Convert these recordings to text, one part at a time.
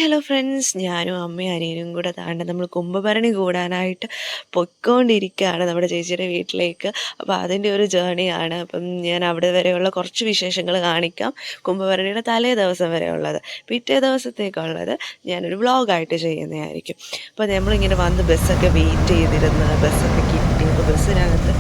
Hello friends, ഞാനും അമ്മയും അനിയനും കൂടെ താണ്ട നമ്മൾ കുംഭഭരണി കൂടാനായിട്ട് പൊയ്ക്കൊണ്ടിരിക്കുകയാണ് നമ്മുടെ ചേച്ചിയുടെ വീട്ടിലേക്ക്. അപ്പോൾ അതിൻ്റെ ഒരു ജേണിയാണ്. അപ്പം ഞാൻ അവിടെ വരെയുള്ള കുറച്ച് വിശേഷങ്ങൾ കാണിക്കാം. കുംഭഭരണിയുടെ തലേ ദിവസം വരെ ഉള്ളത്, പിറ്റേ ദിവസത്തേക്കുള്ളത് ഞാനൊരു വ്ളോഗായിട്ട് ചെയ്യുന്നതായിരിക്കും. അപ്പോൾ നമ്മളിങ്ങനെ വന്ന് ബസ്സൊക്കെ വെയിറ്റ് ചെയ്തിരുന്ന് ബസ്സൊക്കെ കിട്ടി. അപ്പോൾ ബസ്സിനകത്ത്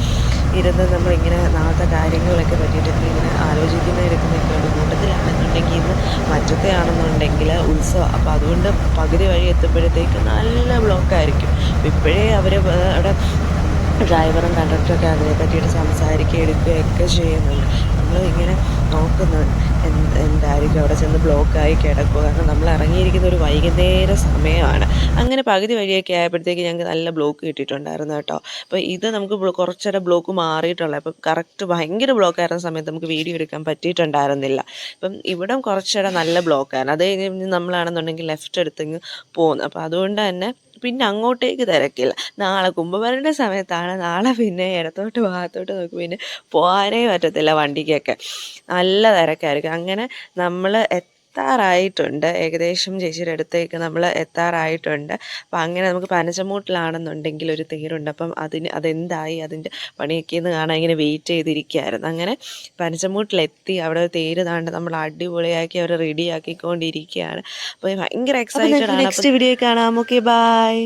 ഇരുന്ന് നമ്മളിങ്ങനെ നാളത്തെ കാര്യങ്ങളൊക്കെ പറ്റിയിട്ടൊക്കെ ഇങ്ങനെ ആലോചിക്കുന്നതിനൊക്കെ ഉണ്ട്. കൂട്ടത്തിലാണെന്നുണ്ടെങ്കിൽ ഇന്ന് മറ്റത്തെയാണെന്നുണ്ടെങ്കിൽ ഉത്സവം. അപ്പോൾ അതുകൊണ്ട് പകുതി വഴി എത്തുമ്പോഴത്തേക്ക് നല്ല ബ്ലോക്കായിരിക്കും. അപ്പോൾ ഇപ്പോഴേ അവർ അവിടെ ഡ്രൈവറും കണ്ടക്ടറൊക്കെ അതിനെ പറ്റിയിട്ട് സംസാരിക്കുകയും എടുക്കുകയൊക്കെ ചെയ്യുന്നുണ്ട്. നമ്മൾ ഇങ്ങനെ നോക്കുന്നുണ്ട് എന്തായിരിക്കും അവിടെ ചെന്ന് ബ്ലോക്കായി കിടക്കുക. കാരണം നമ്മൾ ഇറങ്ങിയിരിക്കുന്ന ഒരു വൈകുന്നേര സമയമാണ്. അങ്ങനെ പകുതി വഴിയൊക്കെ ആയപ്പോഴത്തേക്ക് ഞങ്ങൾക്ക് നല്ല ബ്ലോക്ക് കിട്ടിയിട്ടുണ്ടായിരുന്നു കേട്ടോ. അപ്പോൾ ഇത് നമുക്ക് കുറച്ചുകൂടെ ബ്ലോക്ക് മാറിയിട്ടുള്ളത്. അപ്പം കറക്റ്റ് ഭയങ്കര ബ്ലോക്കായിരുന്ന സമയത്ത് നമുക്ക് വീഡിയോ എടുക്കാൻ പറ്റിയിട്ടുണ്ടായിരുന്നില്ല. അപ്പം ഇവിടെ കുറച്ചുകൂടെ നല്ല ബ്ലോക്കായിരുന്നു. അത് കഴിഞ്ഞ് നമ്മളാണെന്നുണ്ടെങ്കിൽ ലെഫ്റ്റ് എടുത്തെങ്കിൽ പോകുന്നു. അപ്പോൾ അതുകൊണ്ട് തന്നെ പിന്നെ അങ്ങോട്ടേക്ക് തിരക്കില്ല. നാളെ കുംഭഭരണിയുടെ സമയത്താണ്. നാളെ പിന്നെ ഇടത്തോട്ട് ഭാഗത്തോട്ട് നോക്കി പിന്നെ പോകാനേ പറ്റത്തില്ല വണ്ടിക്കൊക്കെ. നല്ല തിരക്കായിരിക്കും. അങ്ങനെ നമ്മൾ എത്താറായിട്ടുണ്ട്. ഏകദേശം ചേച്ചിയുടെ അടുത്തേക്ക് നമ്മൾ എത്താറായിട്ടുണ്ട്. അപ്പം അങ്ങനെ നമുക്ക് പനച്ചമൂട്ടിലാണെന്നുണ്ടെങ്കിൽ ഒരു തേരുണ്ട്. അപ്പം അതെന്തായി അതിൻ്റെ പണിയൊക്കെ എന്ന് കാണാൻ ഇങ്ങനെ വെയിറ്റ് ചെയ്തിരിക്കുകയായിരുന്നു. അങ്ങനെ പനച്ചമൂട്ടിലെത്തി. അവിടെ തേര് താണ്ട് നമ്മൾ അടിപൊളിയാക്കി അവർ റെഡിയാക്കിക്കൊണ്ടിരിക്കുകയാണ്. അപ്പോൾ ഭയങ്കര എക്സൈറ്റഡ് ആണ്. നെക്സ്റ്റ് വീഡിയോ കാണാം. Okay, by.